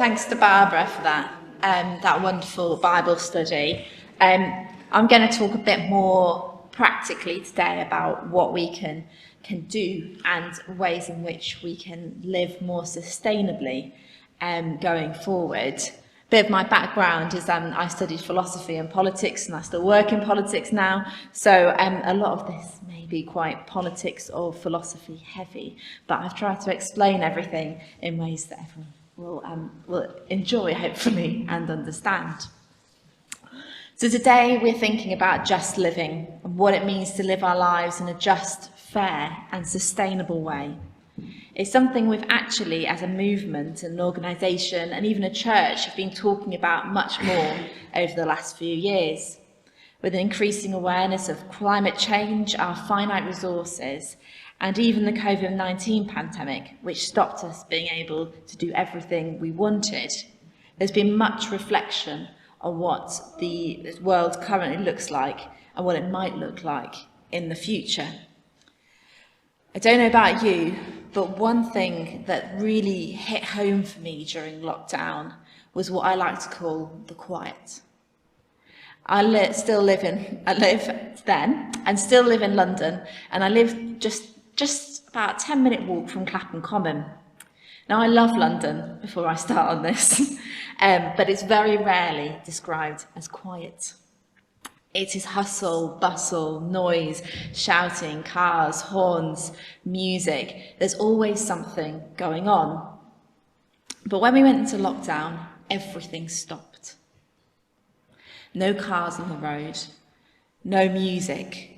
Thanks to Barbara for that wonderful Bible study. I'm going to talk a bit more practically today about what we can do and ways in which we can live more sustainably going forward. A bit of my background is I studied philosophy and politics, and I still work in politics now, so a lot of this may be quite politics or philosophy heavy, but I've tried to explain everything in ways that everyone will enjoy, hopefully, and understand. So today we're thinking about just living and what it means to live our lives in a just, fair and sustainable way. It's something we've actually, as a movement, an organisation and even a church, have been talking about much more over the last few years. With an increasing awareness of climate change, our finite resources, and even the COVID-19 pandemic, which stopped us being able to do everything we wanted, there's been much reflection on what the world currently looks like and what it might look like in the future. I don't know about you, but one thing that really hit home for me during lockdown was what I like to call the quiet. I live then and still live in London, and I live just about a 10-minute walk from Clapham Common. Now, I love London before I start on this, but it's very rarely described as quiet. It is hustle, bustle, noise, shouting, cars, horns, music. There's always something going on. But when we went into lockdown, everything stopped. No cars on the road, no music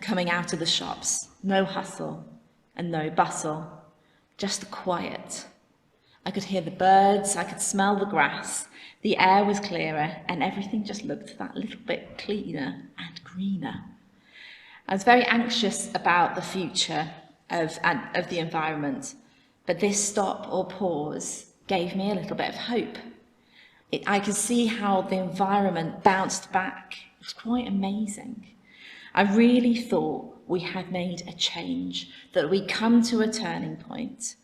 coming out of the shops, no hustle and no bustle, just quiet. I could hear the birds, I could smell the grass, the air was clearer, and everything just looked that little bit cleaner and greener. I was very anxious about the future of the environment, but this stop or pause gave me a little bit of hope. I could see how the environment bounced back. It was quite amazing. I really thought we had made a change, that we'd come to a turning point.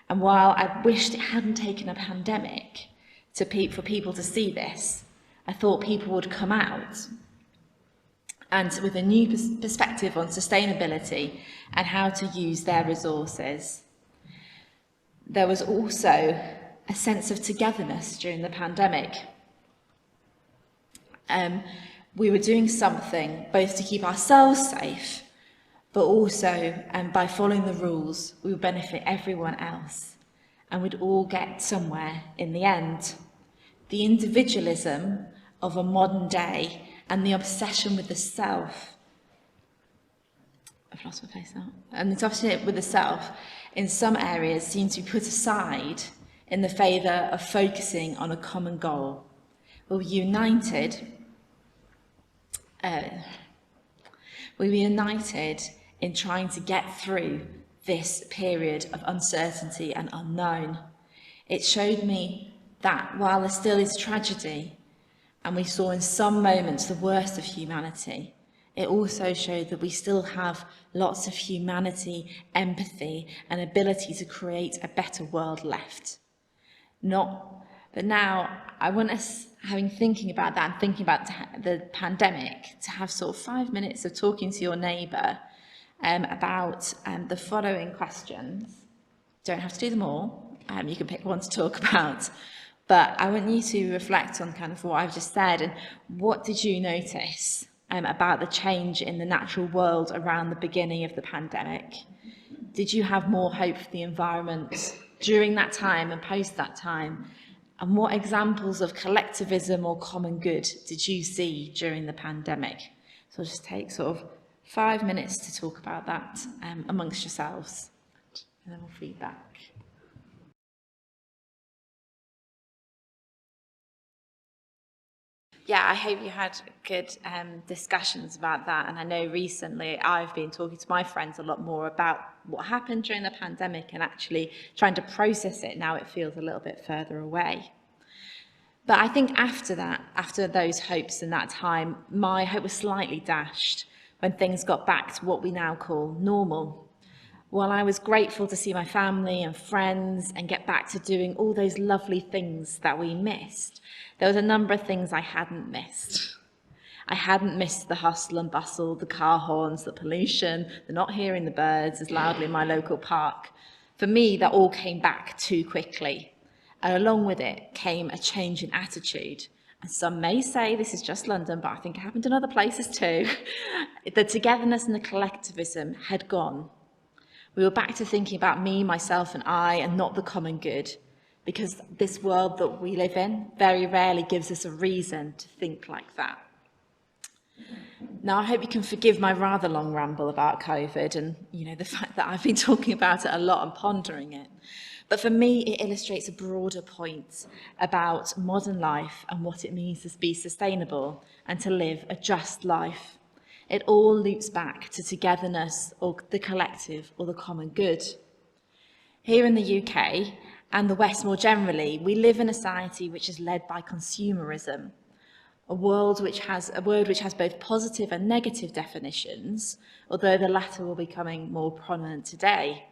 And while I wished it hadn't taken a pandemic for people to see this, I thought people would come out and with a new perspective on sustainability and how to use their resources. There was also a sense of togetherness during the pandemic. We were doing something both to keep ourselves safe, but also by following the rules, we would benefit everyone else, and we'd all get somewhere in the end. The individualism of a modern day and the obsession with the self, I've lost my place now, and the obsession with the self in some areas seems to be put aside in the favour of focusing on a common goal. We were united in trying to get through this period of uncertainty and unknown. It showed me that while there still is tragedy, and we saw in some moments the worst of humanity, it also showed that we still have lots of humanity, empathy, and ability to create a better world left. But now, I want us, thinking about that and thinking about the pandemic, to have sort of 5 minutes of talking to your neighbour about the following questions. Don't have to do them all, you can pick one to talk about, but I want you to reflect on kind of what I've just said, and what did you notice about the change in the natural world around the beginning of the pandemic? Did you have more hope for the environment during that time and post that time? And what examples of collectivism or common good did you see during the pandemic? So I'll just take sort of 5 minutes to talk about that amongst yourselves, and then we'll feed back. Yeah, I hope you had good discussions about that. And I know recently I've been talking to my friends a lot more about what happened during the pandemic and actually trying to process it. Now it feels a little bit further away. But I think after that, after those hopes and that time, my hope was slightly dashed when things got back to what we now call normal. While I was grateful to see my family and friends and get back to doing all those lovely things that we missed, there was a number of things I hadn't missed. I hadn't missed the hustle and bustle, the car horns, the pollution, the not hearing the birds as loudly in my local park. For me, that all came back too quickly. And along with it came a change in attitude. And some may say this is just London, but I think it happened in other places too. The togetherness and the collectivism had gone. We were back to thinking about me, myself, and I, and not the common good. Because this world that we live in very rarely gives us a reason to think like that. Now, I hope you can forgive my rather long ramble about COVID and, the fact that I've been talking about it a lot and pondering it. But for me, it illustrates a broader point about modern life and what it means to be sustainable and to live a just life. It all loops back to togetherness or the collective or the common good. Here in the UK and the West more generally, we live in a society which is led by consumerism. A word which has both positive and negative definitions, although the latter will be becoming more prominent today.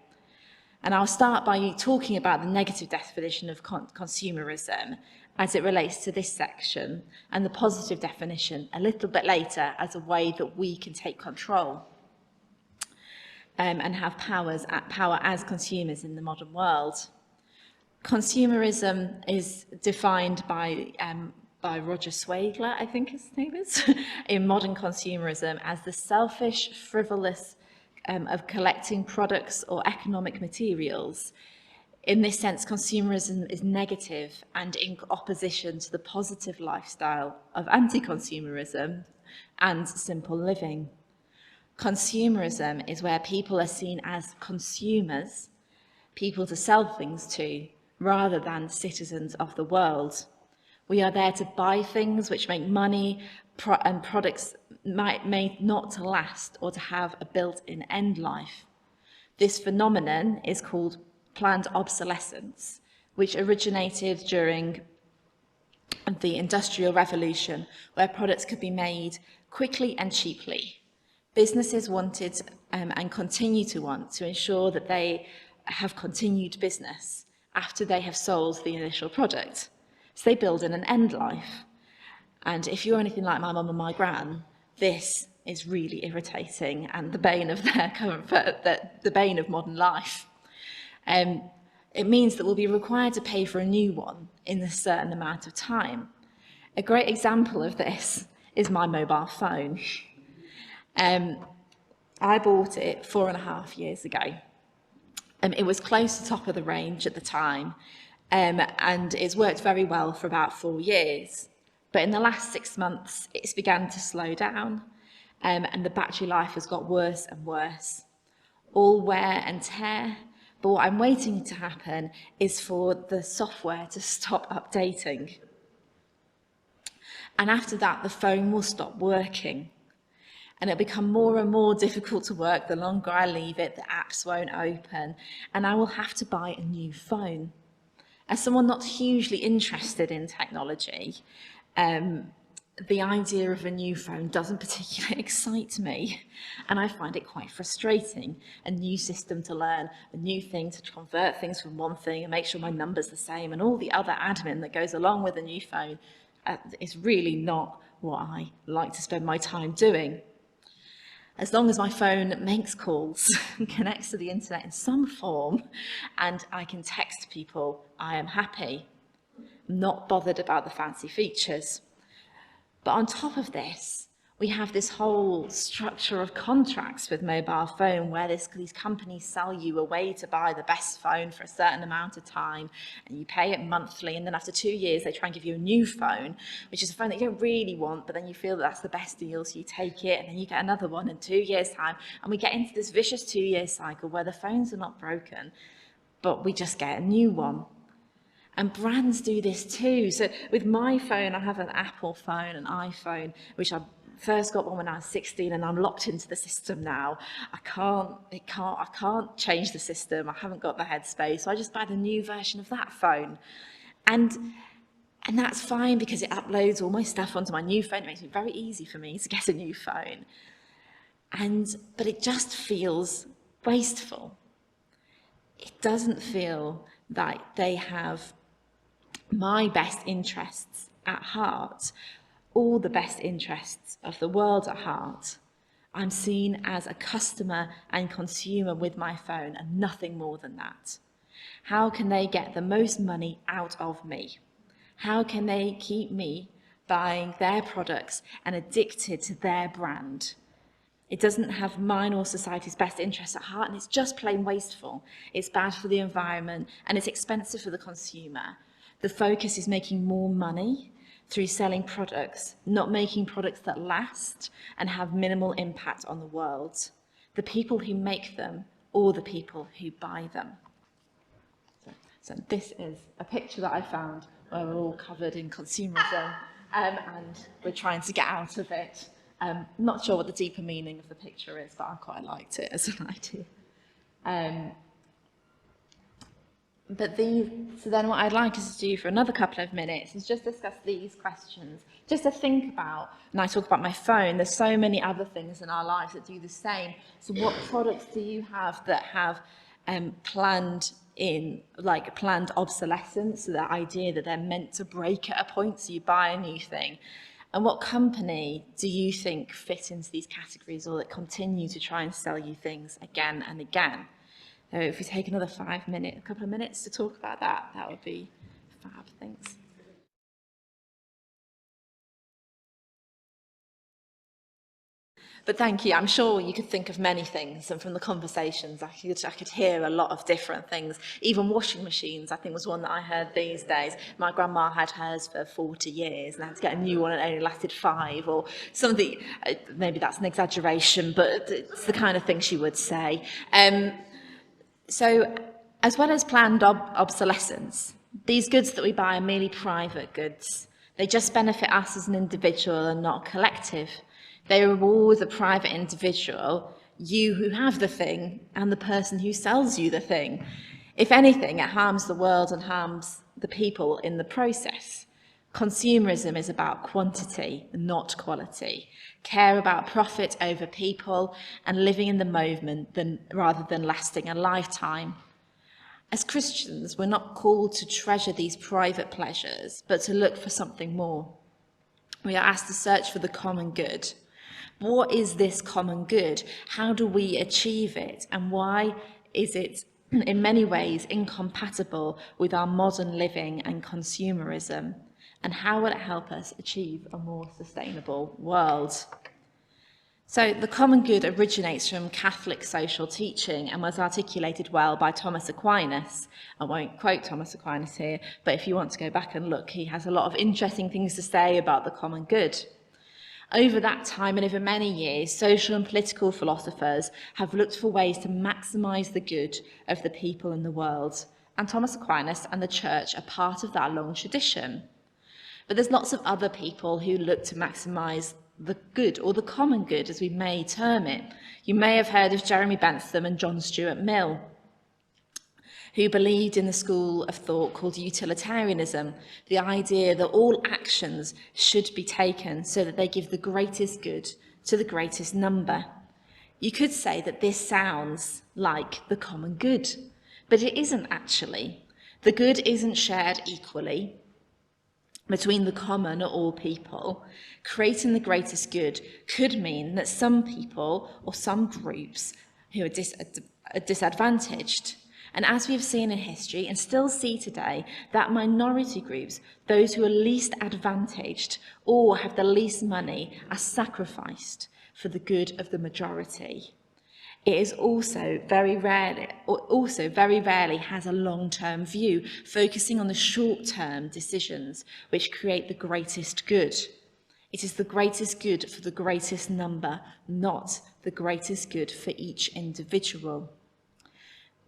And I'll start by talking about the negative definition of consumerism as it relates to this section, and the positive definition a little bit later as a way that we can take control and have power as consumers in the modern world. Consumerism is defined by Roger Swagler, I think his name is, in Modern Consumerism as the selfish, frivolous of collecting products or economic materials. In this sense, consumerism is negative and in opposition to the positive lifestyle of anti-consumerism and simple living. Consumerism is where people are seen as consumers, people to sell things to, rather than citizens of the world. We are there to buy things which make money and products made not to last or to have a built-in end life. This phenomenon is called planned obsolescence, which originated during the Industrial Revolution, where products could be made quickly and cheaply. Businesses wanted and continue to want to ensure that they have continued business after they have sold the initial product. So they build in an end life. And if you're anything like my mum and my gran, this is really irritating and the bane of their comfort, the bane of modern life. It means that we'll be required to pay for a new one in a certain amount of time. A great example of this is my mobile phone. I bought it 4.5 years ago. It was close to top of the range at the time, and it's worked very well for about 4 years. But in the last 6 months, it's began to slow down, and the battery life has got worse and worse. All wear and tear, but what I'm waiting to happen is for the software to stop updating. And after that, the phone will stop working. And it'll become more and more difficult to work the longer I leave it, the apps won't open, and I will have to buy a new phone. As someone not hugely interested in technology, the idea of a new phone doesn't particularly excite me, and I find it quite frustrating. A new system to learn, a new thing to convert things from one thing and make sure my number's the same, and all the other admin that goes along with a new phone is really not what I like to spend my time doing. As long as my phone makes calls, connects to the internet in some form, and I can text people, I am happy. I'm not bothered about the fancy features. But on top of this, we have this whole structure of contracts with mobile phone where these companies sell you a way to buy the best phone for a certain amount of time, and you pay it monthly, and then after 2 years they try and give you a new phone, which is a phone that you don't really want, but then you feel that that's the best deal, so you take it, and then you get another one in 2 years' time, and we get into this vicious 2-year cycle where the phones are not broken, but we just get a new one. And brands do this too. So with my phone, I have an Apple phone, an iPhone, which I first got one when I was 16, and I'm locked into the system now. I can't change the system. I haven't got the headspace, so I just buy the new version of that phone. And that's fine because it uploads all my stuff onto my new phone. It makes it very easy for me to get a new phone. But it just feels wasteful. it doesn't feel like they have my best interests at heart, or the best interests of the world at heart. I'm seen as a customer and consumer with my phone and nothing more than that. How can they get the most money out of me? How can they keep me buying their products and addicted to their brand? It doesn't have mine or society's best interests at heart, and it's just plain wasteful. It's bad for the environment and it's expensive for the consumer. The focus is making more money through selling products, not making products that last and have minimal impact on the world, the people who make them or the people who buy them. So this is a picture that I found where we're all covered in consumerism and we're trying to get out of it. Not sure what the deeper meaning of the picture is, but I quite liked it as an idea. So then what I'd like us to do for another couple of minutes is just discuss these questions, just to think about. And I talk about my phone, there's so many other things in our lives that do the same. So what products do you have that have planned obsolescence, so that idea that they're meant to break at a point, so you buy a new thing? And what company do you think fit into these categories, or that continue to try and sell you things again and again? So if we take another a couple of minutes to talk about that, that would be fab. Thanks. But thank you. I'm sure you could think of many things, and from the conversations, I could hear a lot of different things. Even washing machines, I think, was one that I heard these days. My grandma had hers for 40 years, and had to get a new one, and it only lasted 5, or something. Maybe that's an exaggeration, but it's the kind of thing she would say. So, as well as planned obsolescence, these goods that we buy are merely private goods. They just benefit us as an individual and not a collective. They reward the private individual, you who have the thing, and the person who sells you the thing. If anything, it harms the world and harms the people in the process. Consumerism is about quantity, not quality. Care about profit over people and living in the moment rather than lasting a lifetime. As Christians, we're not called to treasure these private pleasures, but to look for something more. We are asked to search for the common good. What is this common good? How do we achieve it? And why is it in many ways incompatible with our modern living and consumerism? And how will it help us achieve a more sustainable world? So the common good originates from Catholic social teaching and was articulated well by Thomas Aquinas. I won't quote Thomas Aquinas here, but if you want to go back and look, he has a lot of interesting things to say about the common good. Over that time and over many years, social and political philosophers have looked for ways to maximise the good of the people in the world, and Thomas Aquinas and the Church are part of that long tradition. But there's lots of other people who look to maximise the good, or the common good, as we may term it. You may have heard of Jeremy Bentham and John Stuart Mill, who believed in the school of thought called utilitarianism, the idea that all actions should be taken so that they give the greatest good to the greatest number. You could say that this sounds like the common good, but it isn't actually. The good isn't shared equally between the common or all people. Creating the greatest good could mean that some people or some groups who are disadvantaged. And as we've seen in history and still see today, that minority groups, those who are least advantaged or have the least money, are sacrificed for the good of the majority. It is also very rarely has a long-term view, focusing on the short-term decisions which create the greatest good. It is the greatest good for the greatest number, not the greatest good for each individual.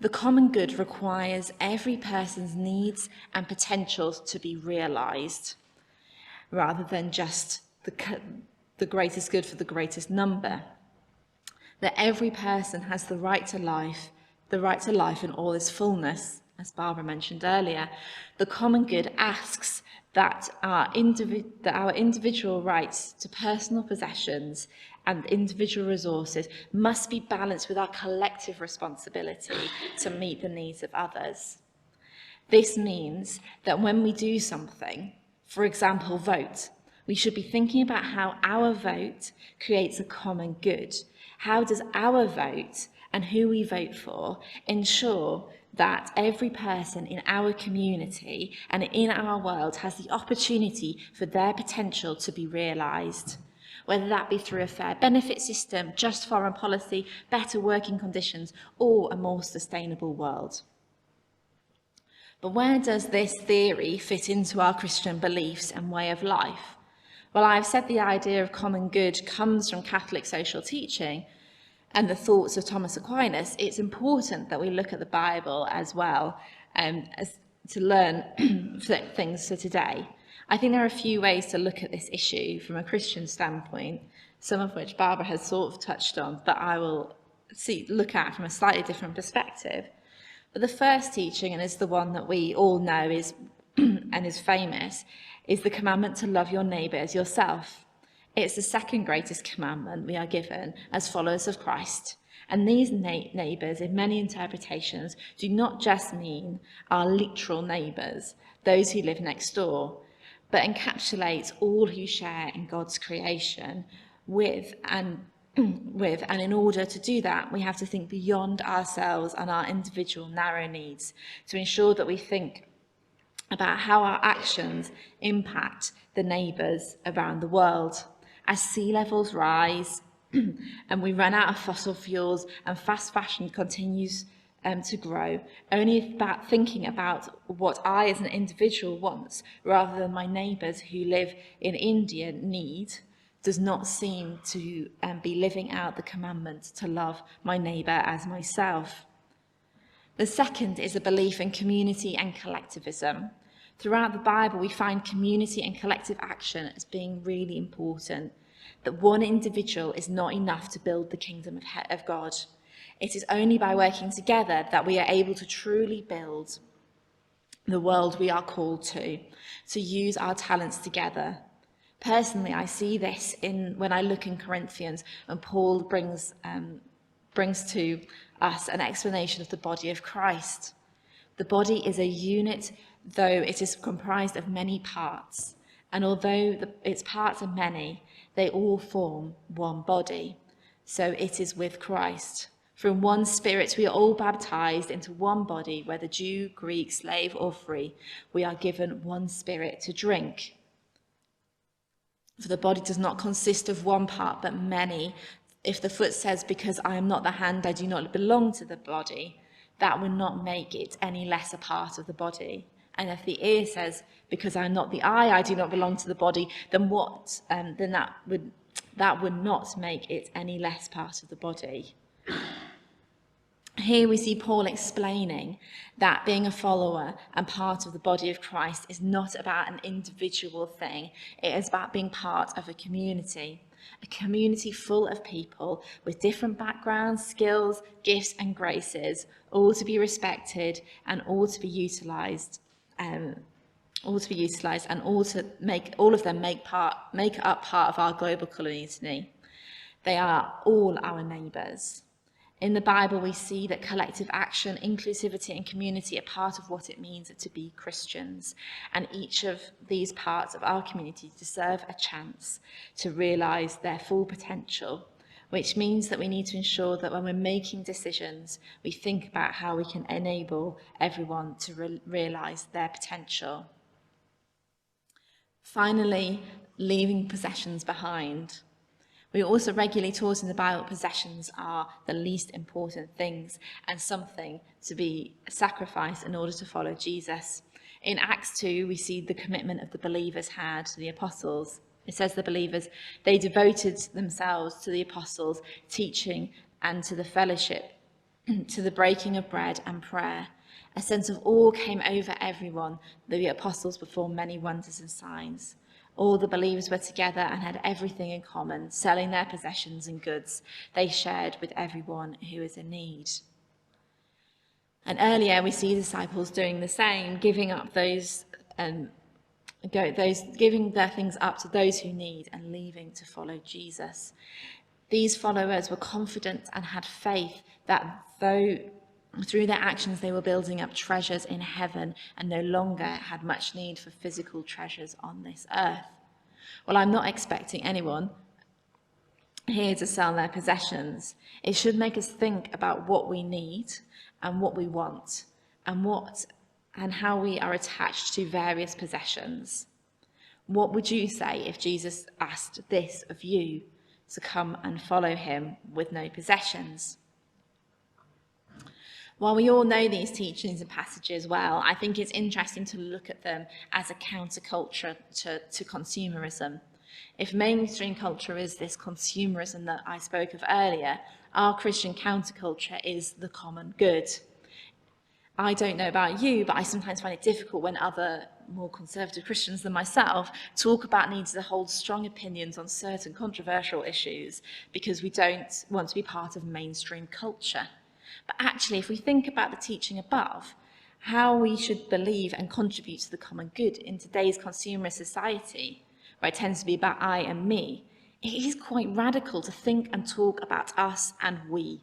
The common good requires every person's needs and potentials to be realised, rather than just the greatest good for the greatest number. That every person has the right to life in all its fullness, as Barbara mentioned earlier. The common good asks that our individual rights to personal possessions and individual resources must be balanced with our collective responsibility to meet the needs of others. This means that when we do something, for example, vote, we should be thinking about how our vote creates a common good. How does our vote and who we vote for ensure that every person in our community and in our world has the opportunity for their potential to be realised? Whether that be through a fair benefit system, just foreign policy, better working conditions, or a more sustainable world. But where does this theory fit into our Christian beliefs and way of life? Well, I've said the idea of common good comes from Catholic social teaching and the thoughts of Thomas Aquinas. It's important that we look at the Bible as well as to learn things for today. I think there are a few ways to look at this issue from a Christian standpoint, some of which Barbara has sort of touched on, but I will look at from a slightly different perspective. But the first teaching, and is the one that we all know is and is famous, is the commandment to love your neighbour as yourself. It's the second greatest commandment we are given as followers of Christ. And these neighbours, in many interpretations, do not just mean our literal neighbours, those who live next door, but encapsulates all who share in God's creation and in order to do that, we have to think beyond ourselves and our individual narrow needs to ensure that we think about how our actions impact the neighbours around the world. As sea levels rise and we run out of fossil fuels and fast fashion continues to grow, only about thinking about what I as an individual wants rather than my neighbours who live in India need does not seem to be living out the commandment to love my neighbour as myself. The second is a belief in community and collectivism. Throughout the Bible, we find community and collective action as being really important, that one individual is not enough to build the kingdom of God. It is only by working together that we are able to truly build the world we are called to use our talents together. Personally, I see this when I look in Corinthians and Paul brings to us an explanation of the body of Christ. The body is a unit, though it is comprised of many parts, and although its parts are many, they all form one body. So it is with Christ. From one Spirit we are all baptized into one body, whether Jew, Greek, slave or free. We are given one Spirit to drink. For the body does not consist of one part, but many. If the foot says, because I am not the hand, I do not belong to the body, that would not make it any less a part of the body. And if the ear says, because I am not the eye, I do not belong to the body, then that would not make it any less part of the body. Here we see Paul explaining that being a follower and part of the body of Christ is not about an individual thing. It is about being part of a community full of people with different backgrounds, skills, gifts and graces, all to be respected and all to be utilised, and all to make all of them make up part of our global community. They are all our neighbours. In the Bible, we see that collective action, inclusivity and community are part of what it means to be Christians. And each of these parts of our community deserve a chance to realise their full potential, which means that we need to ensure that when we're making decisions, we think about how we can enable everyone to realise their potential. Finally, leaving possessions behind. We are also regularly taught in the Bible possessions are the least important things and something to be sacrificed in order to follow Jesus. In Acts 2, we see the commitment of the believers had to the apostles. It says the believers, they devoted themselves to the apostles' teaching and to the fellowship, to the breaking of bread and prayer. A sense of awe came over everyone. The apostles performed many wonders and signs. All the believers were together and had everything in common, selling their possessions and goods they shared with everyone who was in need. And earlier we see disciples doing the same, giving their things up to those who need and leaving to follow Jesus. These followers were confident and had faith that though through their actions they were building up treasures in heaven and no longer had much need for physical treasures on this earth. Well, I'm not expecting anyone here to sell their possessions. It should make us think about what we need and what we want and how we are attached to various possessions. What would you say if Jesus asked this of you, to come and follow him with no possessions? While we all know these teachings and passages well, I think it's interesting to look at them as a counterculture to consumerism. If mainstream culture is this consumerism that I spoke of earlier, our Christian counterculture is the common good. I don't know about you, but I sometimes find it difficult when other more conservative Christians than myself talk about needs to hold strong opinions on certain controversial issues because we don't want to be part of mainstream culture. But actually, if we think about the teaching above, how we should believe and contribute to the common good in today's consumerist society, where it tends to be about I and me, it is quite radical to think and talk about us and we,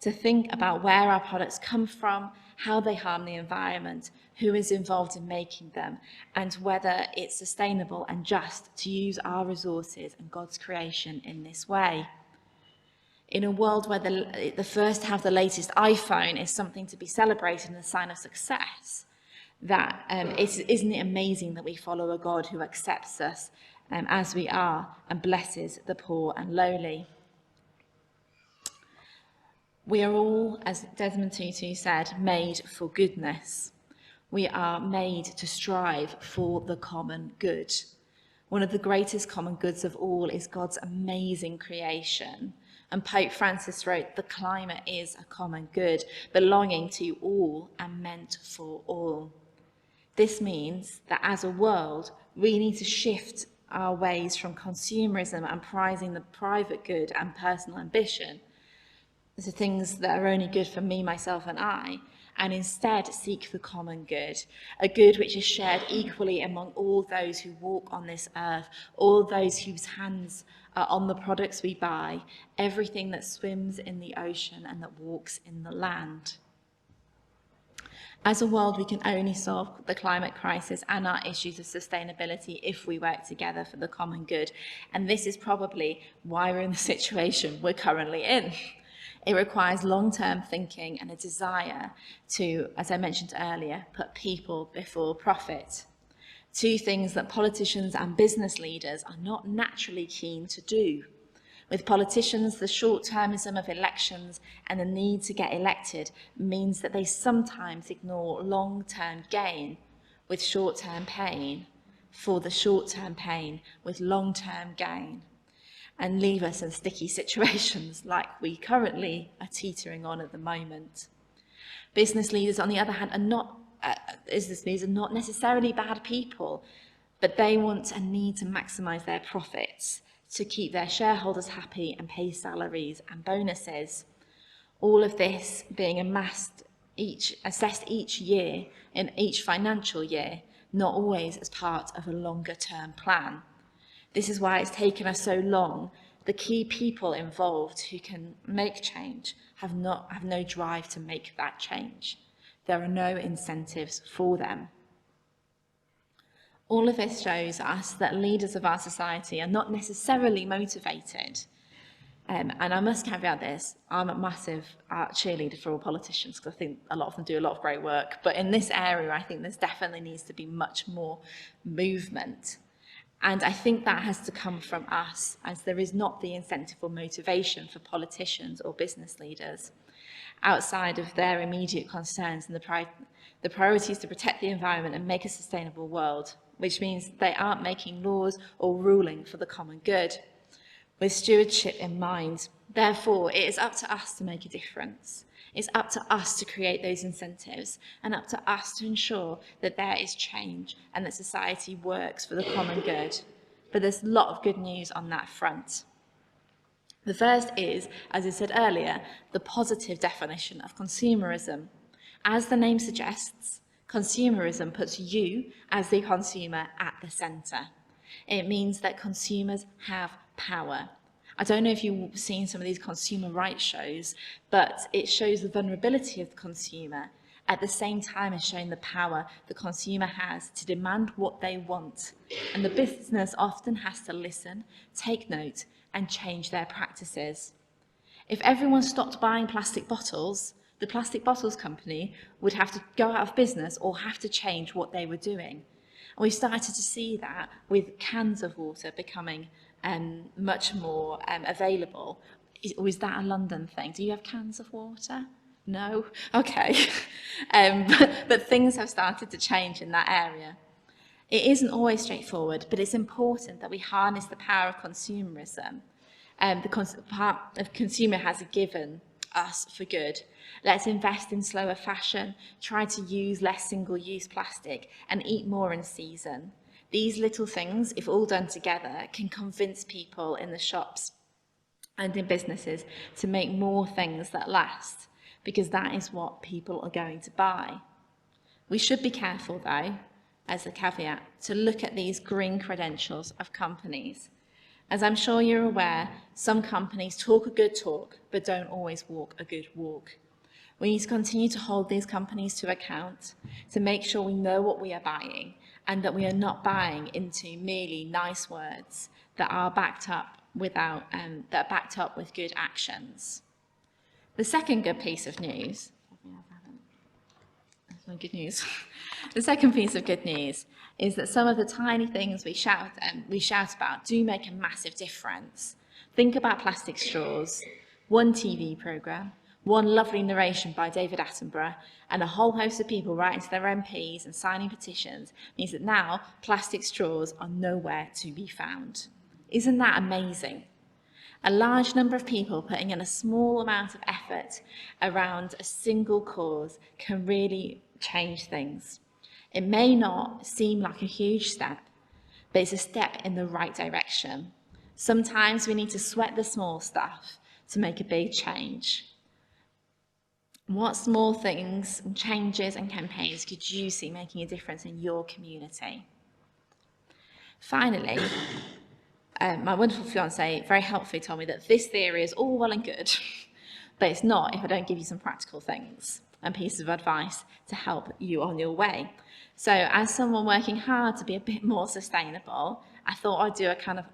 to think about where our products come from, how they harm the environment, who is involved in making them, and whether it's sustainable and just to use our resources and God's creation in this way. In a world where the first to have the latest iPhone is something to be celebrated and a sign of success, isn't it amazing that we follow a God who accepts us as we are and blesses the poor and lowly? We are all, as Desmond Tutu said, made for goodness. We are made to strive for the common good. One of the greatest common goods of all is God's amazing creation. And Pope Francis wrote, "The climate is a common good, belonging to all and meant for all." This means that as a world, we need to shift our ways from consumerism and prizing the private good and personal ambition to things that are only good for me, myself, and I, and instead seek the common good, a good which is shared equally among all those who walk on this earth, all those whose hands are on the products we buy, everything that swims in the ocean and that walks in the land. As a world, we can only solve the climate crisis and our issues of sustainability if we work together for the common good. And this is probably why we're in the situation we're currently in. It requires long-term thinking and a desire to, as I mentioned earlier, put people before profit. Two things that politicians and business leaders are not naturally keen to do. With politicians, the short-termism of elections and the need to get elected means that they sometimes ignore long-term gain with short-term pain for the short-term pain with long-term gain, and leave us in sticky situations like we currently are teetering on at the moment. Business leaders, on the other hand, are not necessarily bad people, but they want and need to maximise their profits to keep their shareholders happy and pay salaries and bonuses. All of this being assessed each year in each financial year, not always as part of a longer-term plan. This is why it's taken us so long. The key people involved who can make change have no drive to make that change. There are no incentives for them. All of this shows us that leaders of our society are not necessarily motivated. And I must caveat this, I'm a massive cheerleader for all politicians because I think a lot of them do a lot of great work. But in this area, I think there's definitely needs to be much more movement. And I think that has to come from us, as there is not the incentive or motivation for politicians or business leaders outside of their immediate concerns and the priorities to protect the environment and make a sustainable world, which means they aren't making laws or ruling for the common good with stewardship in mind. Therefore, it is up to us to make a difference. It's up to us to create those incentives and up to us to ensure that there is change and that society works for the common good. But there's a lot of good news on that front. The first is, as I said earlier, the positive definition of consumerism. As the name suggests, consumerism puts you as the consumer at the centre. It means that consumers have power. I don't know if you've seen some of these consumer rights shows, but it shows the vulnerability of the consumer at the same time as showing the power the consumer has to demand what they want. And the business often has to listen, take note, and change their practices. If everyone stopped buying plastic bottles, the plastic bottles company would have to go out of business or have to change what they were doing. And we started to see that with cans of water becoming much more available. Was that a London thing? Do you have cans of water? No? Okay. But things have started to change in that area. It isn't always straightforward, but it's important that we harness the power of consumerism. The part of consumer has given us for good. Let's invest in slower fashion, try to use less single-use plastic, and eat more in season. These little things, if all done together, can convince people in the shops and in businesses to make more things that last, because that is what people are going to buy. We should be careful, though, as a caveat, to look at these green credentials of companies. As I'm sure you're aware, some companies talk a good talk, but don't always walk a good walk. We need to continue to hold these companies to account, to make sure we know what we are buying, and that we are not buying into merely nice words that are backed up with good actions. The second good piece of news, good news. The second piece of good news is that some of the tiny things we shout about do make a massive difference. Think about plastic straws, one TV programme, one lovely narration by David Attenborough, and a whole host of people writing to their MPs and signing petitions means that now plastic straws are nowhere to be found. Isn't that amazing? A large number of people putting in a small amount of effort around a single cause can really change things. It may not seem like a huge step, but it's a step in the right direction. Sometimes we need to sweat the small stuff to make a big change. What small things, changes and campaigns could you see making a difference in your community? Finally, my wonderful fiance very helpfully told me that this theory is all well and good, but it's not if I don't give you some practical things and pieces of advice to help you on your way. So as someone working hard to be a bit more sustainable, I thought I'd do a kind of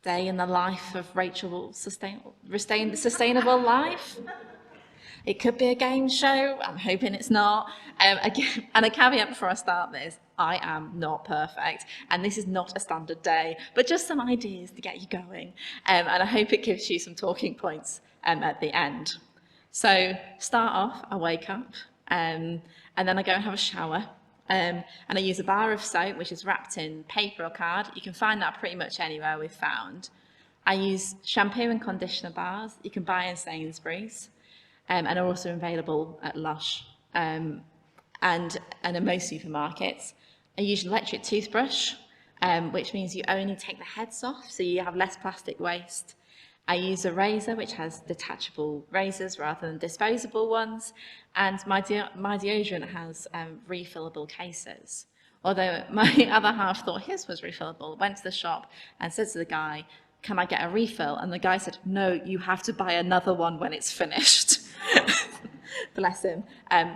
day in the life of Rachel's sustainable life. It could be a game show. I'm hoping it's not. Again, and a caveat before I start this, I am not perfect, and this is not a standard day, but just some ideas to get you going. And I hope it gives you some talking points at the end. So start off, I wake up, and then I go and have a shower. And I use a bar of soap, which is wrapped in paper or card. You can find that pretty much anywhere we've found. I use shampoo and conditioner bars. You can buy in Sainsbury's. And are also available at Lush and in most supermarkets. I use an electric toothbrush, which means you only take the heads off, so you have less plastic waste. I use a razor, which has detachable razors rather than disposable ones, and my deodorant has refillable cases. Although my other half thought his was refillable, went to the shop and said to the guy, "Can I get a refill?" And the guy said, "No, you have to buy another one when it's finished." Bless him.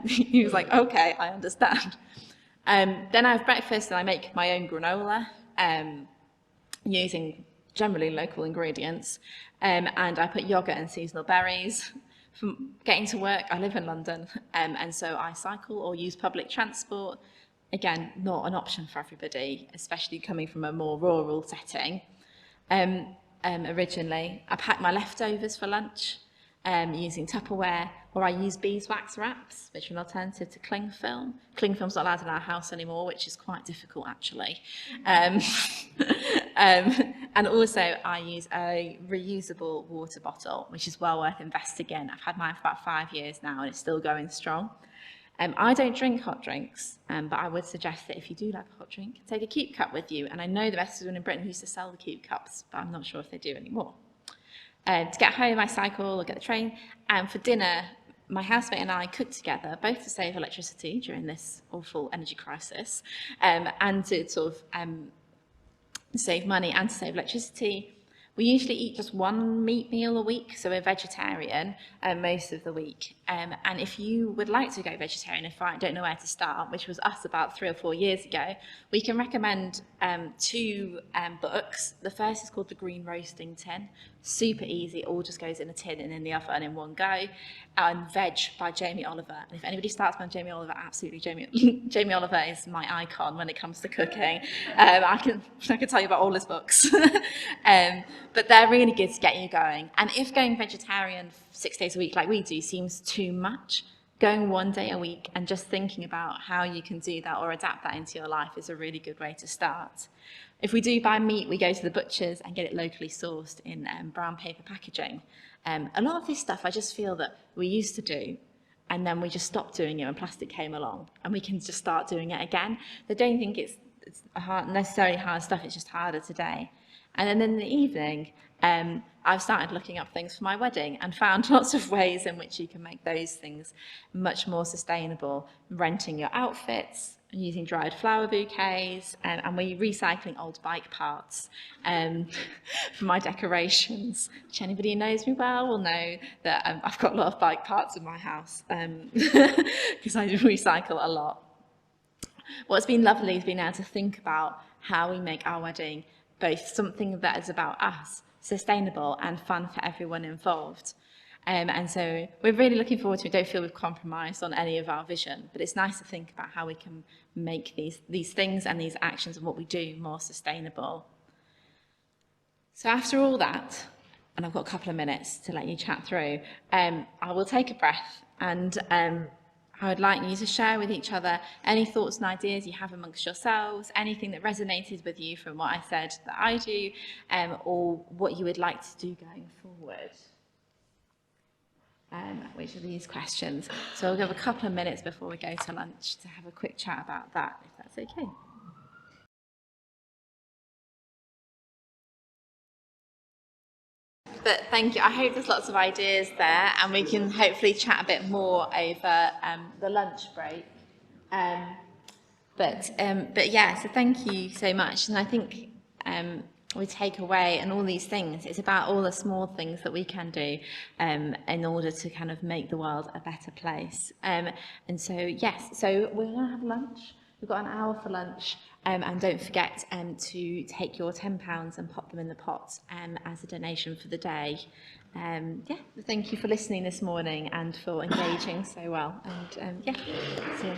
He was like, "Okay, I understand." Then I have breakfast and I make my own granola using generally local ingredients. And I put yogurt and seasonal berries. From getting to work, I live in London, and so I cycle or use public transport. Again, not an option for everybody, especially coming from a more rural setting. Originally, I pack my leftovers for lunch using Tupperware, or I use beeswax wraps, which are an alternative to cling film. Cling film's not allowed in our house anymore, which is quite difficult actually. And also I use a reusable water bottle, which is well worth investing in. I've had mine for about 5 years now and it's still going strong. I don't drink hot drinks, but I would suggest that if you do like a hot drink, take a Cube Cup with you. And I know the best one in Britain who used to sell the Cube Cups, but I'm not sure if they do anymore. To get home, I cycle or get the train. And for dinner, my housemate and I cook together, both to save electricity during this awful energy crisis, and to sort of save money and to save electricity. We usually eat just one meat meal a week, so we're vegetarian most of the week. And if you would like to go vegetarian, if I don't know where to start, which was us about 3 or 4 years ago, we can recommend 2 books. The first is called The Green Roasting Tin. Super easy, all just goes in a tin and in the oven in one go. And Veg by Jamie Oliver. And if anybody starts by Jamie Oliver, absolutely Jamie Oliver is my icon when it comes to cooking. I can tell you about all his books. But they're really good to get you going. And if going vegetarian 6 days a week like we do seems too much, going 1 day a week and just thinking about how you can do that or adapt that into your life is a really good way to start. If we do buy meat, we go to the butchers and get it locally sourced in brown paper packaging. A lot of this stuff I just feel that we used to do, and then we just stopped doing it when plastic came along, and we can just start doing it again. I don't think it's necessarily hard stuff, it's just harder today. And then in the evening, I've started looking up things for my wedding and found lots of ways in which you can make those things much more sustainable. Renting your outfits, using dried flower bouquets, and we're recycling old bike parts for my decorations, which anybody who knows me well will know that I've got a lot of bike parts in my house because I recycle a lot. What's been lovely has been able to think about how we make our wedding both something that is about us, sustainable and fun for everyone involved. And so we're really looking forward to it. We don't feel we've compromised on any of our vision, but it's nice to think about how we can make these things and these actions and what we do more sustainable. So after all that, and I've got a couple of minutes to let you chat through, I will take a breath, and I would like you to share with each other any thoughts and ideas you have amongst yourselves, anything that resonated with you from what I said that I do, or what you would like to do going forward. Which are these questions. So we'll give a couple of minutes before we go to lunch to have a quick chat about that, if that's okay. But thank you. I hope there's lots of ideas there, and we can hopefully chat a bit more over the lunch break. But yeah, so thank you so much. And I think we take away, and all these things, it's about all the small things that we can do in order to kind of make the world a better place. And so, yes, so we're going to have lunch. We've got an hour for lunch, and don't forget to take your £10 and pop them in the pot as a donation for the day. Yeah, thank you for listening this morning and for engaging so well. And yeah, see you.